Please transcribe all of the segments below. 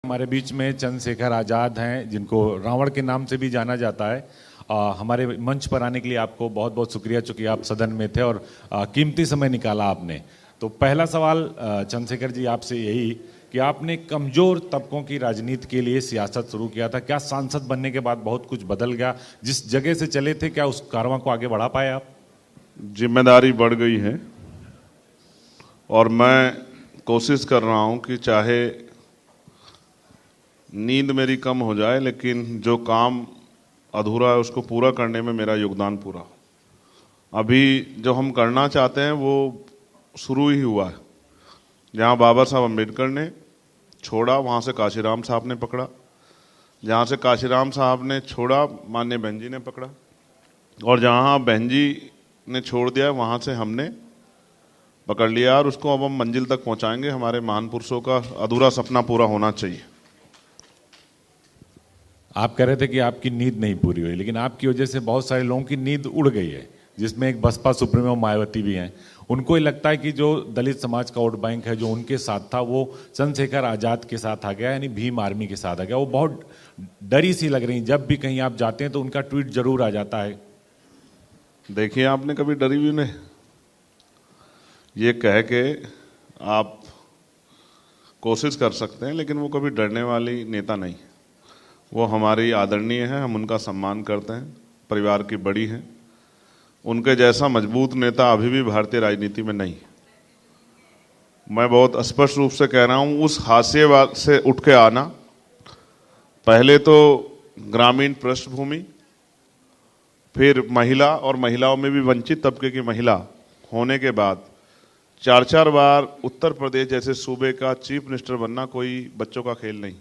हमारे बीच में चंद्रशेखर आज़ाद हैं, जिनको रावण के नाम से भी जाना जाता है। हमारे मंच पर आने के लिए आपको बहुत बहुत शुक्रिया, चूंकि आप सदन में थे और कीमती समय निकाला आपने। तो पहला सवाल चंद्रशेखर जी आपसे यही कि आपने कमज़ोर तबकों की राजनीति के लिए सियासत शुरू किया था, क्या सांसद बनने के बाद बहुत कुछ बदल गया? जिस जगह से चले थे, क्या उस कारवां को आगे बढ़ा पाए आप? जिम्मेदारी बढ़ गई है और मैं कोशिश कर रहा हूं कि चाहे नींद मेरी कम हो जाए, लेकिन जो काम अधूरा है उसको पूरा करने में मेरा योगदान पूरा। अभी जो हम करना चाहते हैं वो शुरू ही हुआ है। जहां बाबा साहब अम्बेडकर ने छोड़ा, वहां से काशीराम साहब ने पकड़ा। जहां से काशीराम साहब ने छोड़ा, माननीय बहन जी ने पकड़ा। और जहां बहन जी ने छोड़ दिया, वहां से हमने पकड़ लिया और उसको अब हम मंजिल तक पहुंचाएंगे। हमारे महान पुरुषों का अधूरा सपना पूरा होना चाहिए। आप कह रहे थे कि आपकी नींद नहीं पूरी हुई, लेकिन आपकी वजह से बहुत सारे लोगों की नींद उड़ गई है, जिसमें एक बसपा सुप्रीमो मायावती भी हैं। उनको ये लगता है कि जो दलित समाज का वोट बैंक है, जो उनके साथ था, वो चंद्रशेखर आज़ाद के साथ आ गया, यानी भीम आर्मी के साथ आ गया। वो बहुत डरी सी लग रही। जब भी कहीं आप जाते हैं तो उनका ट्वीट जरूर आ जाता है। देखिए, आपने कभी डरी भी नहीं? ये कह के आप कोशिश कर सकते हैं, लेकिन वो कभी डरने वाली नेता नहीं। वो हमारी आदरणीय है, हम उनका सम्मान करते हैं, परिवार की बड़ी हैं। उनके जैसा मजबूत नेता अभी भी भारतीय राजनीति में नहीं। मैं बहुत स्पष्ट रूप से कह रहा हूं, उस हाशिए से उठ के आना, पहले तो ग्रामीण पृष्ठभूमि, फिर महिला और महिलाओं में भी वंचित तबके की महिला होने के बाद 4-4 बार उत्तर प्रदेश जैसे सूबे का चीफ मिनिस्टर बनना कोई बच्चों का खेल नहीं।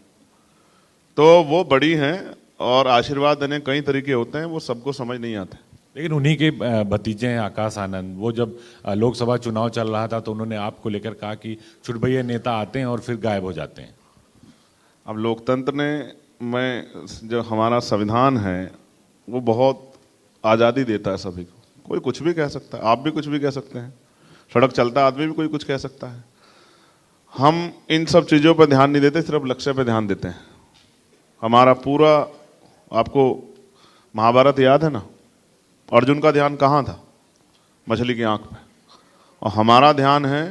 तो वो बड़ी हैं और आशीर्वाद देने कई तरीके होते हैं, वो सबको समझ नहीं आते। लेकिन उन्हीं के भतीजे हैं आकाश आनंद। वो जब लोकसभा चुनाव चल रहा था तो उन्होंने आपको लेकर कहा कि छुटभैया नेता आते हैं और फिर गायब हो जाते हैं। अब लोकतंत्र में जो हमारा संविधान है वो बहुत आज़ादी देता है सभी को। कोई कुछ भी कह सकता है, आप भी कुछ भी कह सकते हैं, सड़क चलता आदमी भी कोई कुछ कह सकता है। हम इन सब चीज़ों पर ध्यान नहीं देते, सिर्फ लक्ष्य पर ध्यान देते हैं। हमारा पूरा, आपको महाभारत याद है ना? अर्जुन का ध्यान कहाँ था? मछली की आंख पे। और हमारा ध्यान है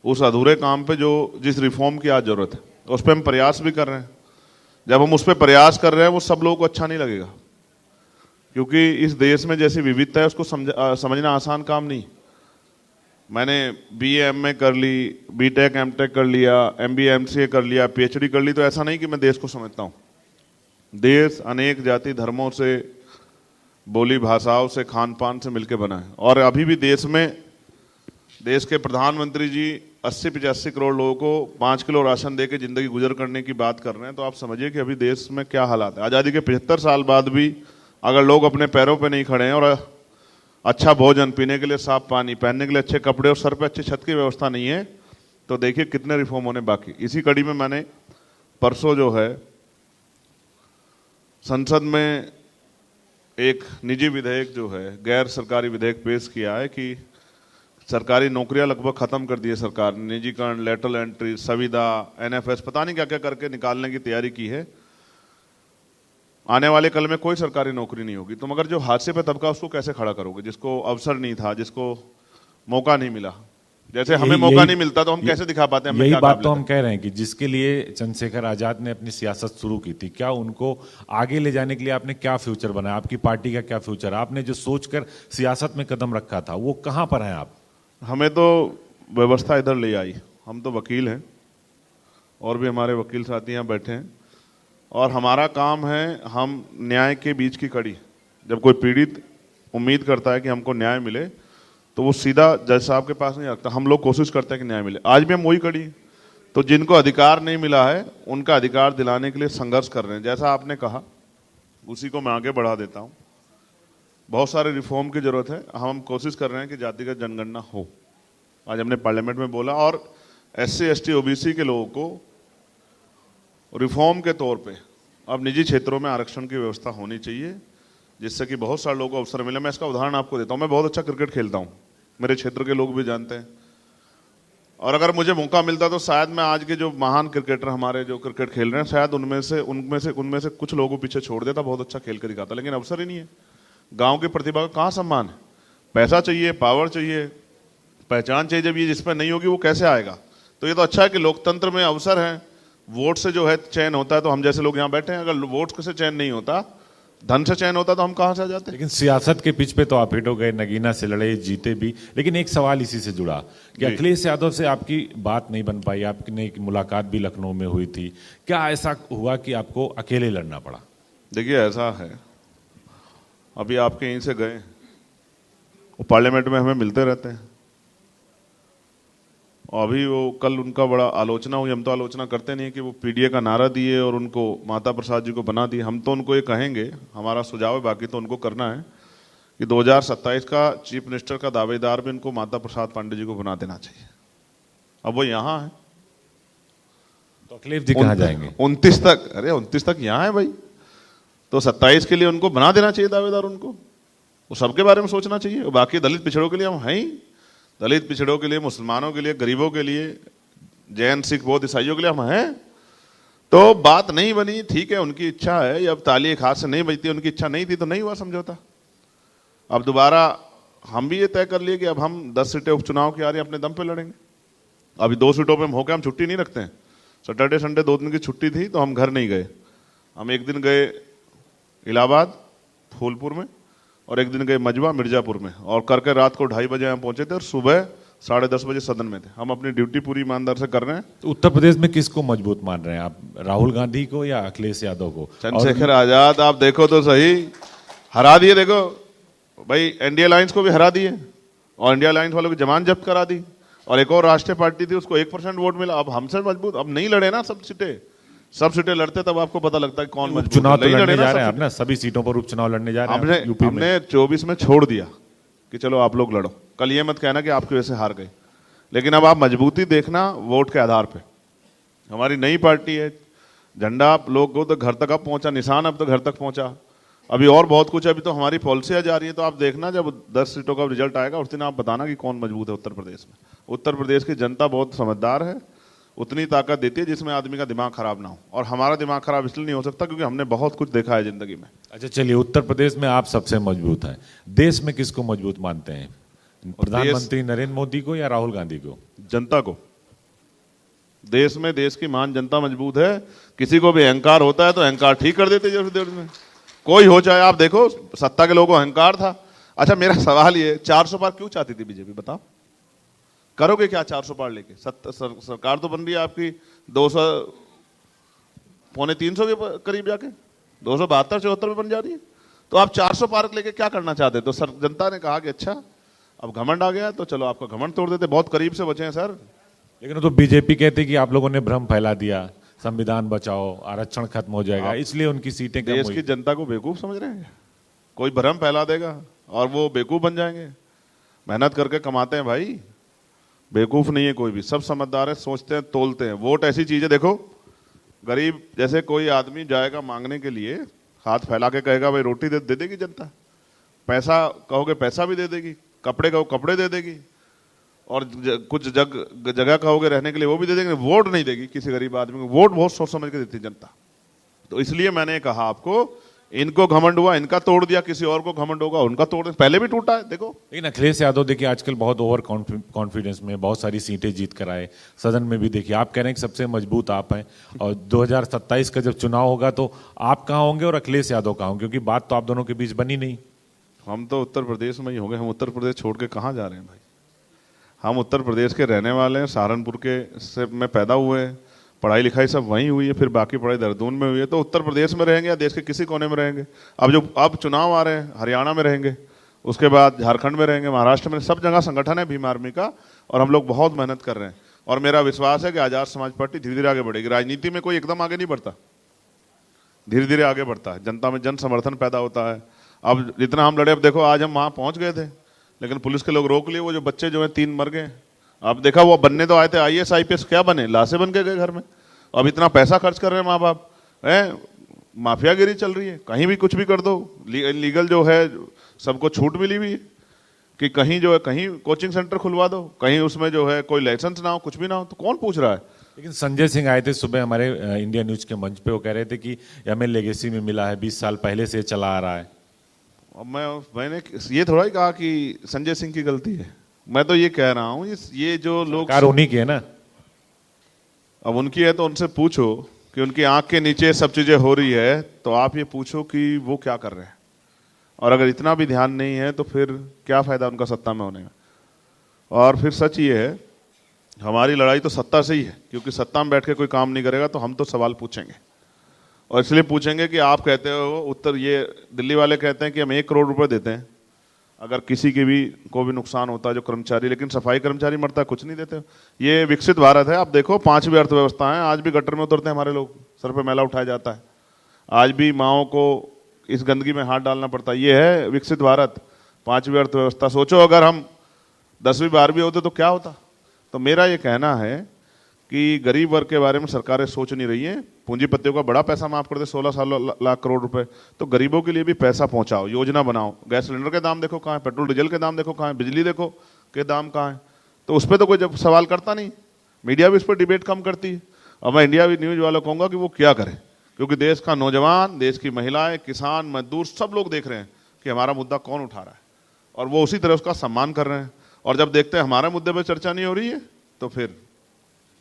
उस अधूरे काम पे जो जिस रिफॉर्म की आज जरूरत है, उस पर हम प्रयास भी कर रहे हैं। जब हम उस पर प्रयास कर रहे हैं, वो सब लोगों को अच्छा नहीं लगेगा, क्योंकि इस देश में जैसी विविधता है उसको समझना आसान काम नहीं। मैंने BA MA कर ली, BTech MTech कर लिया, MBA MCA कर लिया, PhD कर ली, तो ऐसा नहीं कि मैं देश को समझता हूँ। देश अनेक जाति धर्मों से, बोली भाषाओं से, खान पान से मिलकर बना है। और अभी भी देश में, देश के प्रधानमंत्री जी 80-85 करोड़ लोगों को 5 किलो राशन दे के जिंदगी गुजर करने की बात कर रहे हैं। तो आप समझिए कि अभी देश में क्या हालात है। आज़ादी के 75 साल बाद भी अगर लोग अपने पैरों पे नहीं खड़े हैं और अच्छा भोजन, पीने के लिए साफ पानी, पहनने के लिए अच्छे कपड़े और सर पे अच्छी छत की व्यवस्था नहीं है, तो देखिए कितने रिफॉर्म होने बाकी। इसी कड़ी में मैंने परसों जो है संसद में एक निजी विधेयक जो है, गैर सरकारी विधेयक पेश किया है कि सरकारी नौकरियां लगभग खत्म कर दी है सरकार ने। निजीकरण, लेटरल एंट्री, संविदा, NFS, पता नहीं क्या क्या करके निकालने की तैयारी की है। आने वाले कल में कोई सरकारी नौकरी नहीं होगी। तो मगर जो हादसे पे तबका, उसको कैसे खड़ा करोगे? जिसको अवसर नहीं था, जिसको मौका नहीं मिला। जैसे हमें मौका नहीं मिलता तो हम कैसे दिखा पाते हैं? यही बात तो हम कह रहे हैं कि जिसके लिए चंद्रशेखर आजाद ने अपनी सियासत शुरू की थी, क्या उनको आगे ले जाने के लिए आपने क्या फ्यूचर बनाया? आपकी पार्टी का क्या फ्यूचर? आपने जो सोचकर सियासत में कदम रखा था, वो कहां पर है आप? हमें तो व्यवस्था इधर ले आई। हम तो वकील हैं और भी हमारे वकील साथी यहाँ बैठे हैं, और हमारा काम है, हम न्याय के बीच की कड़ी। जब कोई पीड़ित उम्मीद करता है कि हमको न्याय मिले, तो वो सीधा जज साहब के पास नहीं रखता। हम लोग कोशिश करते हैं कि न्याय मिले। आज भी हम वही कड़ी। तो जिनको अधिकार नहीं मिला है, उनका अधिकार दिलाने के लिए संघर्ष कर रहे हैं। जैसा आपने कहा, उसी को मैं आगे बढ़ा देता हूँ। बहुत सारे रिफॉर्म की जरूरत है। हम कोशिश कर रहे हैं कि जातिगत जनगणना हो। आज हमने पार्लियामेंट में बोला, और SC ST OBC के लोगों को रिफॉर्म के तौर पे अब निजी क्षेत्रों में आरक्षण की व्यवस्था होनी चाहिए, जिससे कि बहुत सारे लोगों को अवसर मिले। मैं इसका उदाहरण आपको देता हूँ। मैं बहुत अच्छा क्रिकेट खेलता हूँ, मेरे क्षेत्र के लोग भी जानते हैं। और अगर मुझे मौका मिलता तो शायद मैं आज के जो महान क्रिकेटर हमारे जो क्रिकेट खेल रहे हैं शायद उनमें से कुछ लोगों को पीछे छोड़ देता, बहुत अच्छा खेल कर दिखाता, लेकिन अवसर ही नहीं है। गांव की प्रतिभा का कहाँ सम्मान है? पैसा चाहिए, पावर चाहिए, पहचान चाहिए, जब ये जिस पर नहीं होगी वो कैसे आएगा? तो ये तो अच्छा है कि लोकतंत्र में अवसर है, वोट से जो है चयन होता है, तो हम जैसे लोग यहाँ बैठे हैं, अगर वोट से चयन नहीं होता, धन से चयन होता तो हम कहाँ से आ जाते? लेकिन सियासत के पिच पे तो आप हिट हो गए, नगीना से लड़े, जीते भी। लेकिन एक सवाल इसी से जुड़ा कि अखिलेश यादव से आपकी बात नहीं बन पाई, आपकी एक मुलाकात भी लखनऊ में हुई थी, क्या ऐसा हुआ कि आपको अकेले लड़ना पड़ा? देखिए ऐसा है, अभी आपके यहीं से गए, वो पार्लियामेंट में हमें मिलते रहते हैं, और अभी वो कल उनका बड़ा आलोचना हुई। हम तो आलोचना करते नहीं कि वो पीडीए का नारा दिए और उनको माता प्रसाद जी को बना दिए। हम तो उनको ये कहेंगे, हमारा सुझाव है, बाकी तो उनको करना है, कि 2027 का चीफ मिनिस्टर का दावेदार भी उनको माता प्रसाद पांडे जी को बना देना चाहिए। अब वो यहाँ है तो अखिलेश जी कहाँ जाएंगे? 29 तक, अरे 29 तक यहाँ है भाई, तो 27 के लिए उनको बना देना चाहिए दावेदार उनको। वो सबके बारे में सोचना चाहिए, और बाकी दलित पिछड़ों के लिए हम हैं ही, दलित पिछड़ों के लिए, मुसलमानों के लिए, गरीबों के लिए, जैन सिख बौद्ध ईसाइयों के लिए हम हैं। तो बात नहीं बनी, ठीक है, उनकी इच्छा है, अब ताली एक हाथ से नहीं बजती, उनकी इच्छा नहीं थी तो नहीं हुआ समझौता। अब दोबारा हम भी ये तय कर लिए कि अब हम 10 सीटें उपचुनाव की आ रही हैं, अपने दम पे लड़ेंगे। अभी 2 सीटों पे होकर हम छुट्टी नहीं रखते हैं। सैटरडे संडे 2 दिन की छुट्टी थी तो हम घर नहीं गए, हम एक दिन गए इलाहाबाद फूलपुर में, और एक दिन गए मजवा मिर्जापुर में, और करके रात को 2:30 बजे हम पहुंचे थे, और सुबह 10:30 बजे सदन में थे। हम अपनी ड्यूटी पूरी ईमानदार से कर रहे हैं। तो उत्तर प्रदेश में किसको मजबूत मान रहे हैं आप, राहुल गांधी को या अखिलेश यादव को? चंद्रशेखर आजाद, आप देखो तो सही, हरा दिए। देखो भाई, एनडीए अलायंस को भी हरा दिए, और इंडिया अलायंस वालों की जमानत जब्त करा दी, और एक और राष्ट्रीय पार्टी थी उसको 1% वोट मिला। अब हमसे मजबूत अब नहीं लड़े ना, सब सीटें लड़ते तब आपको पता लगता है कौन मजबूत। चुनाव तो लड़ने जा रहे हैं आप ना, सभी सीटों पर उपचुनाव लड़ने जा रहे हैं यूपी में। हमने 24 में छोड़ दिया कि चलो आप लोग लड़ो, कल ये मत कहना कि आपकी वजह से हार गए। लेकिन अब आप मजबूती देखना वोट के आधार पे। हमारी नई पार्टी है, झंडा आप लोग को तो घर तक अब पहुंचा, निशान अब तो घर तक पहुंचा, अभी और बहुत कुछ। अभी तो हमारी पॉलिसियां जा रही है, तो आप देखना जब 10 सीटों का रिजल्ट आएगा उस दिन आप बताना कि कौन मजबूत है उत्तर प्रदेश में। उत्तर प्रदेश की जनता बहुत समझदार है, उतनी ताकत देती है जिसमें आदमी का दिमाग खराब ना हो, और हमारा दिमाग खराब इसलिए नहीं हो सकता क्योंकि हमने बहुत कुछ देखा है जिंदगी में। अच्छा चलिए, उत्तर प्रदेश में आप सबसे मजबूत हैं, देश में किसको मजबूत मानते हैं? प्रधानमंत्री नरेंद्र मोदी को या राहुल गांधी को? जनता को। देश में देश की महान जनता मजबूत है। किसी को भी अहंकार होता है तो अहंकार ठीक कर देते जरूर देर में, कोई हो चाहे। आप देखो सत्ता के लोगों को अहंकार था। अच्छा मेरा सवाल ये, 400 पार क्यों चाहती थी बीजेपी, बताओ? करोगे क्या 400 पार लेके? सरकार तो बन रही है आपकी 200 पौने 300 के करीब जाके, 272-74 में बन जा रही है। तो आप 400 पार लेके क्या करना चाहते? तो सर जनता ने कहा कि अच्छा अब घमंड आ गया तो चलो आपका घमंड तोड़ देते, बहुत करीब से बचे हैं सर। लेकिन तो बीजेपी कहती कि आप लोगों ने भ्रम फैला दिया, संविधान बचाओ, आरक्षण खत्म हो जाएगा, इसलिए उनकी सीटें कम हुई। देश की जनता को बेवकूफ समझ रहे हैं? कोई भ्रम फैला देगा और वो बेवकूफ बन जाएंगे? मेहनत करके कमाते हैं भाई, बेवकूफ नहीं है कोई भी, सब समझदार है, सोचते हैं, तोलते हैं। वोट ऐसी चीज है, देखो गरीब जैसे कोई आदमी जाएगा मांगने के लिए, हाथ फैला के कहेगा भाई रोटी दे देगी जनता, पैसा कहोगे पैसा भी दे देगी, कपड़े कहो कपड़े दे देगी, और कुछ जगह कहोगे रहने के लिए वो भी दे देंगे। वोट नहीं देगी किसी गरीब आदमी को, वोट बहुत सोच समझ के देती है जनता। तो इसलिए मैंने कहा आपको, इनको घमंड हुआ, इनका तोड़ दिया, किसी और को घमंड होगा उनका तोड़ दिया, पहले भी टूटा है देखो। लेकिन अखिलेश यादव देखिए आजकल बहुत ओवर कॉन्फिडेंस में बहुत सारी सीटें जीत कर आए, सदन में भी देखिए आप कह रहे हैं कि सबसे मजबूत आप हैं, और 2027 का जब चुनाव होगा तो आप कहाँ होंगे और अखिलेश यादव कहाँ होंगे? क्योंकि बात तो आप दोनों के बीच बनी नहीं। हम तो उत्तर प्रदेश में ही होंगे, हम उत्तर प्रदेश छोड़ के कहाँ जा रहे हैं भाई? हम उत्तर प्रदेश के रहने वाले हैं, सहारनपुर के से में पैदा हुए हैं, पढ़ाई लिखाई सब वहीं हुई है, फिर बाकी पढ़ाई देहरादून में हुई है। तो उत्तर प्रदेश में रहेंगे या देश के किसी कोने में रहेंगे? अब चुनाव आ रहे हैं, हरियाणा में रहेंगे, उसके बाद झारखंड में रहेंगे, महाराष्ट्र में, सब जगह संगठन है भीम आर्मी का, और हम लोग बहुत मेहनत कर रहे हैं। और मेरा विश्वास है कि आजाद समाज पार्टी धीरे धीरे आगे बढ़ेगी। राजनीति में कोई एकदम आगे नहीं बढ़ता, धीरे धीरे आगे बढ़ता है, जनता में जन समर्थन पैदा होता है। अब जितना हम लड़े, अब देखो आज हम वहाँ पहुँच गए थे, लेकिन पुलिस के लोग रोक लिए, वो जो बच्चे जो है 3 मर गए। अब देखा वो बनने तो आए थे IAS IPS, क्या बने? लाशें बन के गए घर में। अब इतना पैसा खर्च कर रहे हैं माँ बाप, है माफियागिरी चल रही है, कहीं भी कुछ भी कर दो, लीगल जो है सबको छूट मिली हुई है। कि कहीं जो है कहीं कोचिंग सेंटर खुलवा दो, कहीं उसमें जो है कोई लाइसेंस ना हो, कुछ भी ना हो, तो कौन पूछ रहा है? लेकिन संजय सिंह आए थे सुबह हमारे इंडिया न्यूज के मंच पे, वो कह रहे थे कि हमें लेगेसी में मिला है, 20 साल पहले से चला आ रहा है। अब मैंने ये थोड़ा ही कहा कि संजय सिंह की गलती है। मैं तो ये कह रहा हूँ ये जो लोग सरकार उन्हीं की है ना। अब उनकी है तो उनसे पूछो कि उनकी आंख के नीचे सब चीजें हो रही है, तो आप ये पूछो कि वो क्या कर रहे हैं। और अगर इतना भी ध्यान नहीं है तो फिर क्या फायदा उनका सत्ता में होने का। और फिर सच ये है, हमारी लड़ाई तो सत्ता से ही है, क्योंकि सत्ता में बैठ के कोई काम नहीं करेगा तो हम तो सवाल पूछेंगे। और इसलिए पूछेंगे कि आप कहते हो ये दिल्ली वाले कहते हैं कि हम 1 करोड़ रुपए देते हैं अगर किसी के भी को भी नुकसान होता है जो कर्मचारी, लेकिन सफाई कर्मचारी मरता है कुछ नहीं देते। ये विकसित भारत है। आप देखो 5वीं अर्थव्यवस्था है, आज भी गटर में उतरते हैं हमारे लोग, सर पे मैला उठाया जाता है, आज भी माओ को इस गंदगी में हाथ डालना पड़ता है। ये है विकसित भारत, 5वीं अर्थव्यवस्था। सोचो अगर हम 10वीं 12वीं होते तो क्या होता। तो मेरा ये कहना है कि गरीब वर्ग के बारे में सरकारें सोच नहीं रही हैं। पूंजीपतियों का बड़ा पैसा माफ कर दे, 16 लाख करोड़ रुपए, तो गरीबों के लिए भी पैसा पहुंचाओ, योजना बनाओ। गैस सिलेंडर के दाम देखो कहाँ है, पेट्रोल डीजल के दाम देखो कहाँ है, बिजली देखो के दाम कहाँ है। तो उस पर तो कोई जब सवाल करता नहीं, मीडिया भी उस पर डिबेट कम करती है। और मैं इंडिया न्यूज वालों को कहूँगा कि वो क्या करे, क्योंकि देश का नौजवान, देश की महिलाएं, किसान, मजदूर सब लोग देख रहे हैं कि हमारा मुद्दा कौन उठा रहा है, और वो उसी तरह उसका सम्मान कर रहे हैं। और जब देखते हैं हमारे मुद्दे पर चर्चा नहीं हो रही है तो फिर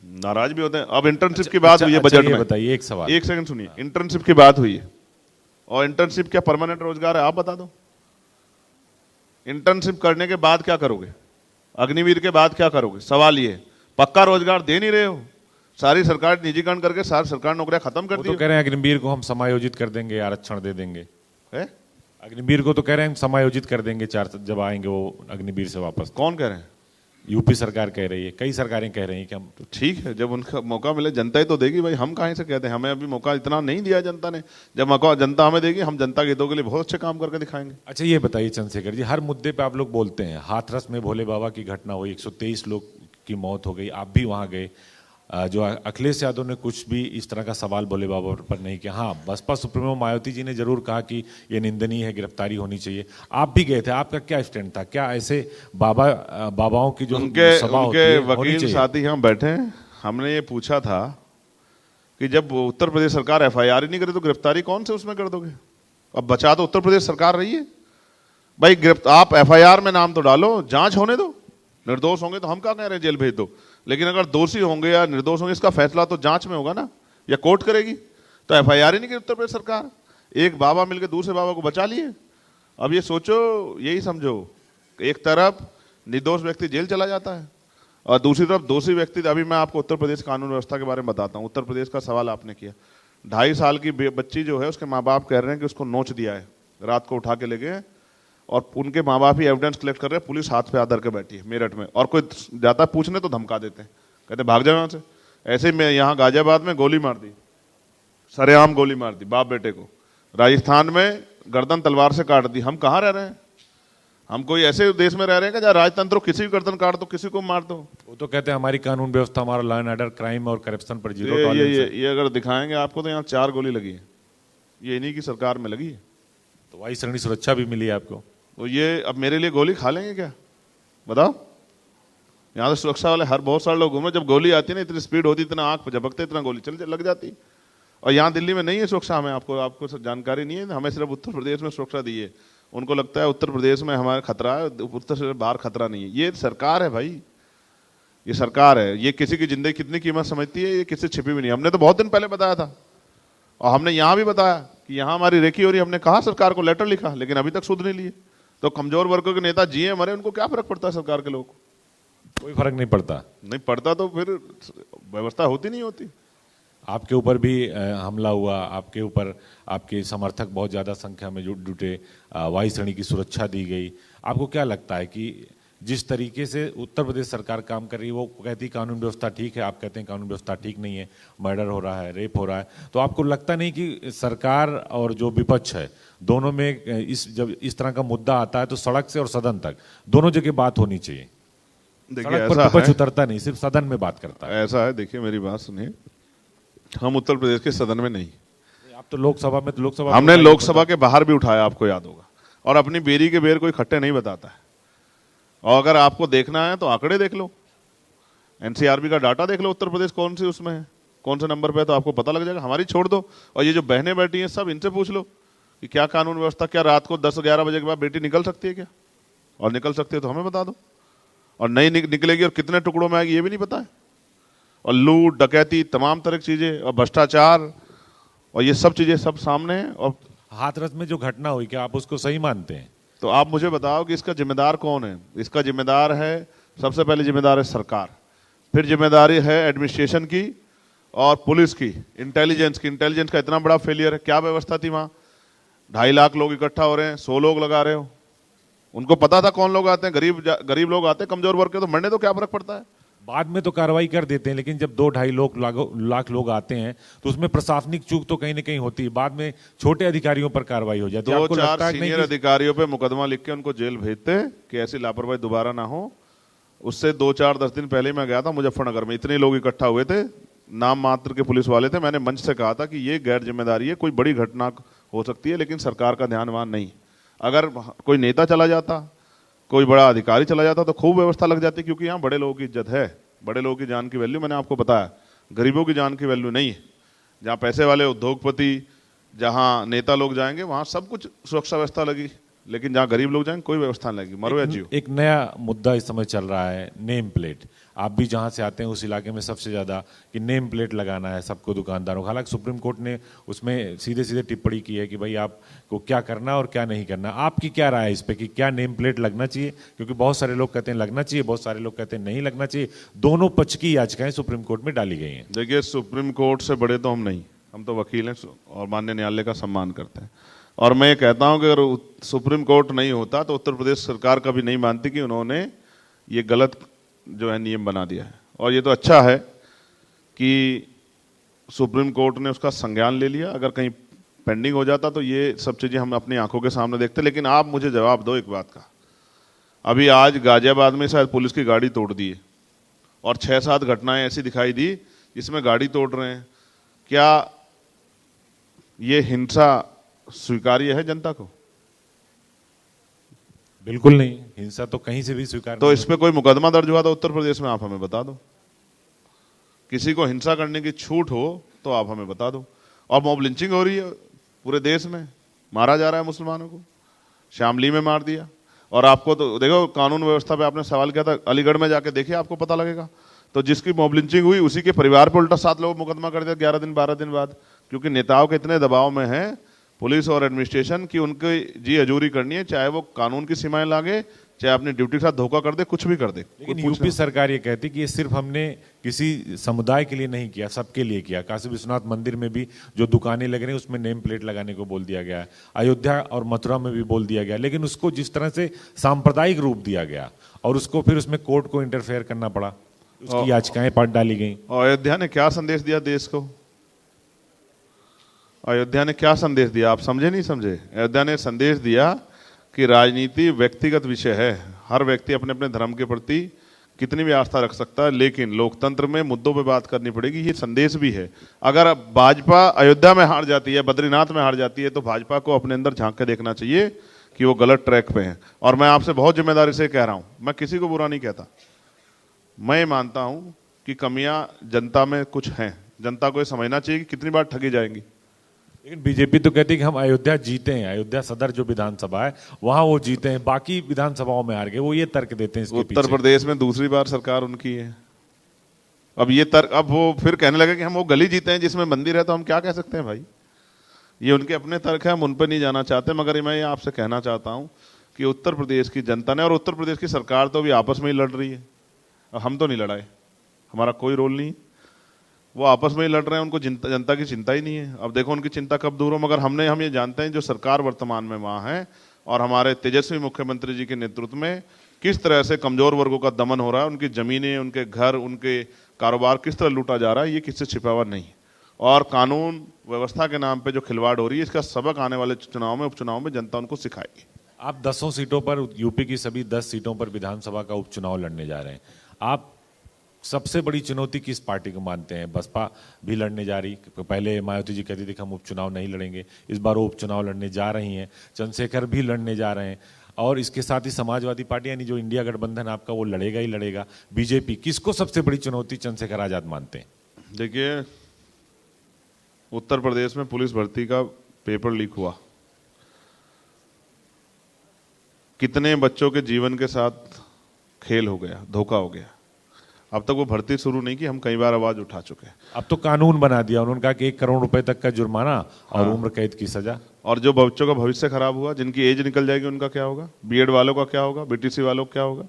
नाराज भी होते हैं। अब इंटर्नशिप की बात हुई है बजट में, बताइए एक सवाल, एक सेकंड सुनिए। इंटर्नशिप की बात हुई है, और इंटर्नशिप क्या परमानेंट रोजगार है? आप बता दो। इंटर्नशिप करने के बाद क्या करोगे? अग्निवीर के बाद क्या करोगे? सवाल ये, पक्का रोजगार दे नहीं रहे हो। सारी सरकार निजीकरण करके सारी सरकार नौकरियां खत्म कर दी। तो कह रहे हैं अग्निवीर को हम समायोजित कर देंगे, आरक्षण दे देंगे। है? अग्निवीर को तो कह रहे हैं हम समायोजित कर देंगे, 4 जब आएंगे वो अग्निवीर से वापस। कौन कह रहे हैं? यूपी सरकार कह रही है, कई सरकारें कह रही हैं कि हम। तो ठीक है, जब उनका मौका मिले जनता ही तो देगी भाई, हम कहाँ से कहते हैं। हमें अभी मौका इतना नहीं दिया जनता ने, जब मौका जनता हमें देगी हम जनता के हितों के लिए बहुत अच्छे काम करके दिखाएंगे। अच्छा ये बताइए चंद्रशेखर जी, हर मुद्दे पे आप लोग बोलते हैं, हाथरस में भोले बाबा की घटना हुई, 123 लोग की मौत हो गई, आप भी वहां गए। जो अखिलेश यादव ने कुछ भी इस तरह का सवाल भोले बाबा पर नहीं किया। हाँ, बसपा सुप्रीमो मायावती जी ने जरूर कहा कि ये निंदनीय है, गिरफ्तारी होनी चाहिए। आप भी गए थे, आपका क्या स्टैंड था? क्या ऐसे बाबाओं की जो सभा होती है वकील साथी हम बैठे हैं, हमने ये पूछा था कि जब उत्तर प्रदेश सरकार FIR ही नहीं करे तो गिरफ्तारी कौन से उसमें कर दोगे? अब बचा तो उत्तर प्रदेश सरकार रही है भाई। आप FIR में नाम तो डालो, जांच होने दो, निर्दोष होंगे तो हम क्या कह रहे हैं जेल भेज दो, लेकिन अगर दोषी होंगे या निर्दोष होंगे इसका फैसला तो जांच में होगा ना, या कोर्ट करेगी। तो FIR ही नहीं की उत्तर प्रदेश सरकार, एक बाबा मिलकर दूसरे बाबा को बचा लिए। अब ये सोचो, यही समझो, एक तरफ निर्दोष व्यक्ति जेल चला जाता है और दूसरी तरफ दोषी व्यक्ति। अभी मैं आपको उत्तर प्रदेश कानून व्यवस्था के बारे में बताता हूँ। उत्तर प्रदेश का सवाल आपने किया, 2.5 साल की बच्ची जो है उसके माँ बाप कह रहे हैं कि उसको नोच दिया है, रात को उठा के ले गए, और उनके माँ बाप ही एविडेंस कलेक्ट कर रहे हैं, पुलिस हाथ पे आधर के बैठी है मेरठ में, और कोई जाता पूछने तो धमका देते हैं, कहते भाग जाओ यहाँ से। ऐसे ही मैं यहाँ गाजियाबाद में गोली मार दी, सरेआम गोली मार दी बाप बेटे को। राजस्थान में गर्दन तलवार से काट दी। हम कहाँ रह रहे हैं? हम कोई ऐसे देश में रह रहे हैं कि जहाँ राजतंत्र किसी भी गर्दन काट दो, किसी को मार दो। वो तो कहते हैं हमारी कानून व्यवस्था, हमारा लॉ एंड ऑर्डर, क्राइम और करप्शन पर जीरो टॉलरेंस है। ये अगर दिखाएंगे आपको तो यहाँ 4 गोली लगी है, ये इन्हीं की सरकार में लगी है। तो वायु श्रेणी सुरक्षा भी मिली है आपको। तो ये अब मेरे लिए गोली खा लेंगे क्या? बताओ। यहाँ तो सुरक्षा वाले हर बहुत सारे लोग घूम रहे, जब गोली आती है ना इतनी स्पीड होती, इतना आंख झपकते, इतना गोली चल लग जाती। और यहाँ दिल्ली में नहीं है सुरक्षा, हमें आपको जानकारी नहीं है। हमें सिर्फ उत्तर प्रदेश में सुरक्षा दी है। उनको लगता है उत्तर प्रदेश में हमारा खतरा है, उत्तर से बाहर खतरा नहीं है। ये सरकार है भाई, ये सरकार है। ये किसी की जिंदगी कितनी कीमत समझती है, ये किसी छिपी भी नहीं। हमने तो बहुत दिन पहले बताया था, और हमने यहाँ भी बताया कि यहाँ हमारी रेकी हो रही है। हमने कहा सरकार को, लेटर लिखा, लेकिन अभी तक सुध नहीं लिए। तो कमजोर वर्गों के नेता जिए मरे, उनको क्या फर्क पड़ता है सरकार के लोगों को? कोई फर्क नहीं पड़ता। नहीं पड़ता तो फिर व्यवस्था होती नहीं होती। आपके ऊपर भी हमला हुआ, आपके ऊपर आपके समर्थक बहुत ज्यादा संख्या में जुटे, वायु श्रेणी की सुरक्षा दी गई। आपको क्या लगता है कि जिस तरीके से उत्तर प्रदेश सरकार काम कर रही है, वो कहती है कानून व्यवस्था ठीक है, आप कहते हैं कानून व्यवस्था ठीक नहीं है, मर्डर हो रहा है, रेप हो रहा है, तो आपको लगता नहीं कि सरकार और जो विपक्ष है दोनों में जब इस तरह का मुद्दा आता है तो सड़क से और सदन तक दोनों जगह बात होनी चाहिए? देखिए सड़क पर विपक्ष उतरता नहीं, सिर्फ सदन में बात करता है। ऐसा है, देखिए मेरी बात सुनिए, हम उत्तर प्रदेश के सदन में नहीं, आप तो लोकसभा में, तो लोकसभा हमने लोकसभा के बाहर भी उठाया, आपको याद होगा। और अपनी बेरी के बेर कोई खट्टे नहीं बताता है। और अगर आपको देखना है तो आंकड़े देख लो, एनसीआरबी का डाटा देख लो, उत्तर प्रदेश कौन सी उसमें है, कौन से नंबर पे है, तो आपको पता लग जाएगा। हमारी छोड़ दो, और ये जो बहनें बैठी हैं सब इनसे पूछ लो कि क्या कानून व्यवस्था, क्या रात को 10-11 बजे के बाद बेटी निकल सकती है क्या, और निकल सकती है तो हमें बता दो, और नहीं निकलेगी और कितने टुकड़ों में आएगी ये भी नहीं पता है। और लूट डकैती तमाम तरह की चीजें और भ्रष्टाचार और ये सब चीजें सब सामने हैं। और हाथरस में जो घटना हुई, क्या आप उसको सही मानते हैं? तो आप मुझे बताओ कि इसका जिम्मेदार कौन है? इसका जिम्मेदार है, सबसे पहले जिम्मेदार है सरकार, फिर जिम्मेदारी है एडमिनिस्ट्रेशन की और पुलिस की, इंटेलिजेंस की। इंटेलिजेंस का इतना बड़ा फेलियर है। क्या व्यवस्था थी वहां? 2.5 लाख लोग इकट्ठा हो रहे हैं, 100 लोग लगा रहे हो। उनको पता था कौन लोग आते हैं, गरीब लोग आते हैं, कमजोर वर्ग के, तो मरने तो क्या फर्क पड़ता है। बाद में तो कार्रवाई कर देते हैं, लेकिन जब 2-2.5 लाख लोग आते हैं तो उसमें प्रशासनिक चूक तो कहीं ना कहीं होती है। बाद में छोटे अधिकारियों पर कार्रवाई हो जाती है। आपको 2-4 लगता है कि नहीं सीनियर कि अधिकारियों पे मुकदमा लिख के उनको जेल भेजते कि ऐसी लापरवाही दोबारा ना हो। उससे 2-4-10 दिन पहले मैं गया था मुजफ्फरनगर में, इतने लोग इकट्ठा हुए थे, नाम मात्र के पुलिस वाले थे। मैंने मंच से कहा था कि ये गैर जिम्मेदारी है, कोई बड़ी घटना हो सकती है लेकिन सरकार का ध्यान वहां नहीं। अगर कोई नेता चला जाता, कोई बड़ा अधिकारी चला जाता तो खूब व्यवस्था लग जाती, क्योंकि यहाँ बड़े लोगों की इज्जत है, बड़े लोगों की जान की वैल्यू, मैंने आपको बताया, गरीबों की जान की वैल्यू नहीं है। जहाँ पैसे वाले उद्योगपति, जहाँ नेता लोग जाएंगे वहां सब कुछ सुरक्षा व्यवस्था लगी, लेकिन जहाँ गरीब लोग जाएंगे कोई व्यवस्था नहीं लगी, मरो या जियो। एक नया मुद्दा इस समय चल रहा है, नेम प्लेट। आप भी जहां से आते हैं उस इलाके में सबसे ज्यादा कि नेम प्लेट लगाना है सबको, दुकानदारों को। हालांकि सुप्रीम कोर्ट ने उसमें सीधे सीधे टिप्पणी की है कि भाई आपको क्या करना और क्या नहीं करना। आपकी क्या राय है इस पे कि क्या नेम प्लेट लगना चाहिए? क्योंकि बहुत सारे लोग कहते हैं लगना चाहिए, बहुत सारे लोग कहते हैं नहीं लगना चाहिए। दोनों पक्ष की याचिकाएं सुप्रीम कोर्ट में डाली गई हैं। देखिए, सुप्रीम कोर्ट से बड़े तो हम नहीं, हम तो वकील हैं और माननीय न्यायालय का सम्मान करते हैं। और मैं ये कहता हूं कि अगर सुप्रीम कोर्ट नहीं होता तो उत्तर प्रदेश सरकार कभी नहीं मानती कि उन्होंने ये गलत जो है नियम बना दिया है। और ये तो अच्छा है कि सुप्रीम कोर्ट ने उसका संज्ञान ले लिया। अगर कहीं पेंडिंग हो जाता तो ये सब चीजें हम अपनी आंखों के सामने देखते। लेकिन आप मुझे जवाब दो एक बात का, अभी आज गाजियाबाद में शायद पुलिस की गाड़ी तोड़ दी है और 6-7 घटनाएं ऐसी दिखाई दी जिसमें गाड़ी तोड़ रहे हैं। क्या ये हिंसा स्वीकार्य है जनता को? बिल्कुल नहीं, हिंसा तो कहीं से भी स्वीकार तो इस पे कोई मुकदमा दर्ज हुआ था उत्तर प्रदेश में? आप हमें बता दो। किसी को हिंसा करने की छूट हो तो आप हमें बता दो। और मॉब लिंचिंग हो रही है पूरे देश में, मारा जा रहा है मुसलमानों को, शामली में मार दिया। और आपको तो देखो, कानून व्यवस्था पे आपने सवाल किया था, अलीगढ़ में जाके देखिए, आपको पता लगेगा। तो जिसकी मॉब लिंचिंग हुई उसी के परिवार पर उल्टा 7 लोग मुकदमा कर दिया 11 दिन 12 दिन बाद, क्योंकि नेताओं के इतने दबाव में है पुलिस और एडमिनिस्ट्रेशन की उनकी जी हजूरी करनी है, चाहे वो कानून की सीमाएं लागे, चाहे अपनी ड्यूटी के साथ धोखा कर दे, कुछ भी कर दे। लेकिन यूपी सरकार ये कहती कि ये सिर्फ हमने किसी समुदाय के लिए नहीं किया, सबके लिए किया। काशी विश्वनाथ मंदिर में भी जो दुकानें लग रही हैं उसमें नेम प्लेट लगाने को बोल दिया गया है, अयोध्या और मथुरा में भी बोल दिया गया, लेकिन उसको जिस तरह से सांप्रदायिक रूप दिया गया और उसको फिर उसमें कोर्ट को इंटरफेयर करना पड़ा, उसकी याचिकाएं पढ़ डाली गई। अयोध्या ने क्या संदेश दिया देश को? अयोध्या ने क्या संदेश दिया? आप समझे नहीं समझे? अयोध्या ने संदेश दिया कि राजनीति व्यक्तिगत विषय है, हर व्यक्ति अपने अपने धर्म के प्रति कितनी भी आस्था रख सकता है, लेकिन लोकतंत्र में मुद्दों पे बात करनी पड़ेगी। ये संदेश भी है। अगर भाजपा अयोध्या में हार जाती है, बद्रीनाथ में हार जाती है, तो भाजपा को अपने अंदर झांक के देखना चाहिए कि वो गलत ट्रैक पे है। और मैं आपसे बहुत जिम्मेदारी से कह रहा हूं, मैं किसी को बुरा नहीं कहता, मैं मानता हूं कि कमियां जनता में कुछ हैं, जनता को ये समझना चाहिए कि कितनी बार ठगी जाएंगी। लेकिन बीजेपी तो कहती है कि हम अयोध्या जीते हैं, अयोध्या सदर जो विधानसभा है वहां वो जीते हैं, बाकी विधानसभाओं में हार गए। वो ये तर्क देते हैं इसके उत्तर प्रदेश में दूसरी बार सरकार उनकी है। अब ये तर्क, अब वो फिर कहने लगे कि हम वो गली जीते हैं जिसमें मंदिर है, तो हम क्या कह सकते हैं भाई? ये उनके अपने तर्क है, हम उन पर नहीं जाना चाहते। मगर मैं ये आपसे कहना चाहता हूं कि उत्तर प्रदेश की जनता ने और उत्तर प्रदेश की सरकार तो भी आपस में ही लड़ रही है। हम तो नहीं लड़ाए, हमारा कोई रोल नहीं, वो आपस में ही लड़ रहे हैं, उनको जनता की चिंता ही नहीं है। अब देखो उनकी चिंता कब दूर हो। मगर हम ये जानते हैं जो सरकार वर्तमान में वहां है और हमारे तेजस्वी मुख्यमंत्री जी के नेतृत्व में किस तरह से कमजोर वर्गों का दमन हो रहा है, उनकी जमीनें, उनके घर, उनके कारोबार किस तरह लूटा जा रहा है, ये किससे छिपा हुआ नहीं। और कानून व्यवस्था के नाम पे जो खिलवाड़ हो रही है, इसका सबक आने वाले चुनाव में, उपचुनाव में जनता उनको सिखाएगी। आप 10 सीटों पर, यूपी की सभी 10 सीटों पर विधानसभा का उपचुनाव लड़ने जा रहे हैं। आप सबसे बड़ी चुनौती किस पार्टी को मानते हैं? बसपा भी लड़ने जा रही, पहले मायावती जी कहती थी कि हम उपचुनाव नहीं लड़ेंगे, इस बार वो उपचुनाव लड़ने जा रही हैं, चंद्रशेखर भी लड़ने जा रहे हैं, और इसके साथ ही समाजवादी पार्टी यानी जो इंडिया गठबंधन आपका वो लड़ेगा ही लड़ेगा, बीजेपी। किसको सबसे बड़ी चुनौती चंद्रशेखर आजाद मानते हैं? देखिए, उत्तर प्रदेश में पुलिस भर्ती का पेपर लीक हुआ, कितने बच्चों के जीवन के साथ खेल हो गया, धोखा हो गया। अब तक वो भर्ती शुरू नहीं की, हम कई बार आवाज उठा चुके हैं। अब तो कानून बना दिया, उन्होंने कहा कि 1 करोड़ रुपए तक का जुर्माना और उम्र कैद की सजा। और जो बच्चों का भविष्य खराब हुआ, जिनकी एज निकल जाएगी, उनका क्या होगा? बीएड वालों का क्या होगा? बीटीसी वालों का क्या होगा?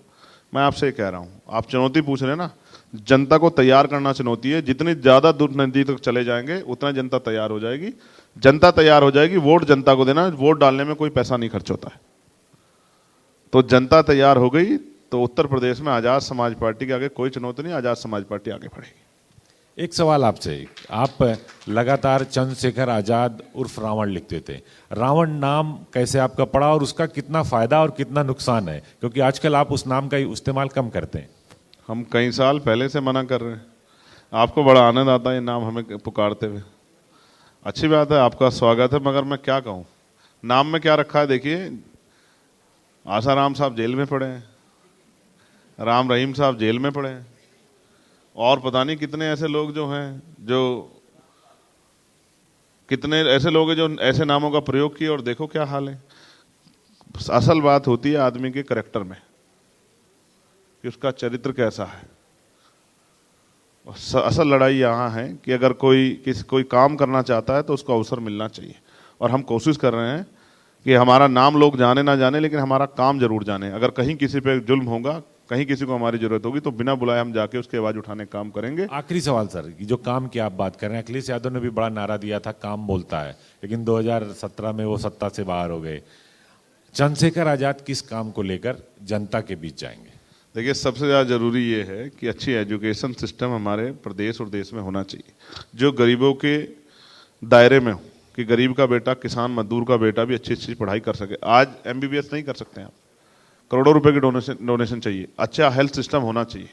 मैं आपसे ये कह रहा हूँ, आप चुनौती पूछ रहे हैं ना, जनता को तैयार करना चुनौती है। जितनी ज्यादा दूर नदी तक चले जाएंगे उतना जनता तैयार हो जाएगी। जनता तैयार हो जाएगी, वोट जनता को देना, वोट डालने में कोई पैसा नहीं खर्च होता है। तो जनता तैयार हो गई तो उत्तर प्रदेश में आजाद समाज पार्टी के आगे कोई चुनौती नहीं, आजाद समाज पार्टी आगे बढ़ेगी। एक सवाल आपसे, आप लगातार चंद्रशेखर आजाद उर्फ रावण लिखते थे, रावण नाम कैसे आपका पड़ा और उसका कितना फायदा और कितना नुकसान है? क्योंकि आजकल आप उस नाम का इस्तेमाल कम करते हैं। हम कई साल पहले से मना कर रहे हैं, आपको बड़ा आनंद आता है ये नाम हमें पुकारते हुए। अच्छी बात है, आपका स्वागत है, मगर मैं क्या कहूँ, नाम में क्या रखा है? देखिए, आसाराम साहब जेल में पड़े हैं, राम रहीम साहब जेल में पड़े हैं, और पता नहीं कितने ऐसे लोग जो हैं, जो कितने ऐसे लोग हैं जो ऐसे नामों का प्रयोग किए, और देखो क्या हाल है। असल बात होती है आदमी के करैक्टर में कि उसका चरित्र कैसा है। असल लड़ाई यहाँ है कि अगर कोई काम करना चाहता है तो उसको अवसर मिलना चाहिए, और हम कोशिश कर रहे हैं कि हमारा नाम लोग जाने ना जाने, लेकिन हमारा काम जरूर जाने। अगर कहीं किसी पे जुल्म होगा, कहीं किसी को हमारी जरूरत होगी, तो बिना बुलाए हम जाके उसकी आवाज उठाने का काम करेंगे। आखिरी सवाल सर, जो काम की आप बात कर रहे हैं, अखिलेश यादव ने भी बड़ा नारा दिया था, काम बोलता है, लेकिन 2017 में वो सत्ता से बाहर हो गए। चंद्रशेखर आजाद किस काम को लेकर जनता के बीच जाएंगे? देखिए, सबसे ज़्यादा जरूरी ये है कि अच्छी एजुकेशन सिस्टम हमारे प्रदेश और देश में होना चाहिए, जो गरीबों के दायरे में हो, कि गरीब का बेटा, किसान मजदूर का बेटा भी अच्छी पढ़ाई कर सके। आज MBBS नहीं कर सकते आप, करोड़ों रुपए की डोनेशन चाहिए। अच्छा हेल्थ सिस्टम होना चाहिए,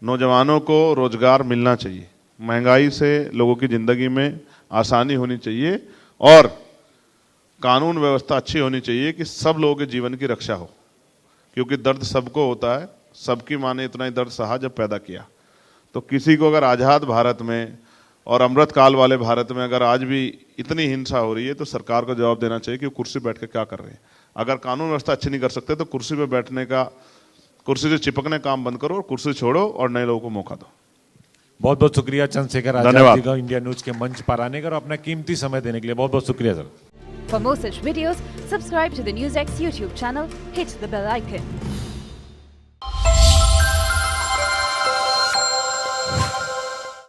नौजवानों को रोजगार मिलना चाहिए, महंगाई से लोगों की जिंदगी में आसानी होनी चाहिए, और कानून व्यवस्था अच्छी होनी चाहिए कि सब लोगों के जीवन की रक्षा हो। क्योंकि दर्द सबको होता है, सबकी माँ ने इतना ही दर्द सहा जब पैदा किया। तो किसी को अगर आज़ाद भारत में और अमृत काल वाले भारत में अगर आज भी इतनी हिंसा हो रही है, तो सरकार को जवाब देना चाहिए कि वो कुर्सी बैठ के क्या कर रहे हैं। अगर कानून व्यवस्था अच्छी नहीं कर सकते तो कुर्सी पे बैठने का, कुर्सी से चिपकने काम बंद करो और कुर्सी छोड़ो और नए लोगों को मौका दो। बहुत बहुत शुक्रिया चंद्रशेखर आजाद जी का इंडिया न्यूज के मंच पर आने का और अपना कीमती समय देने के लिए बहुत बहुत शुक्रिया sir. For more such videos, subscribe to the NewsX YouTube channel, hit the bell icon.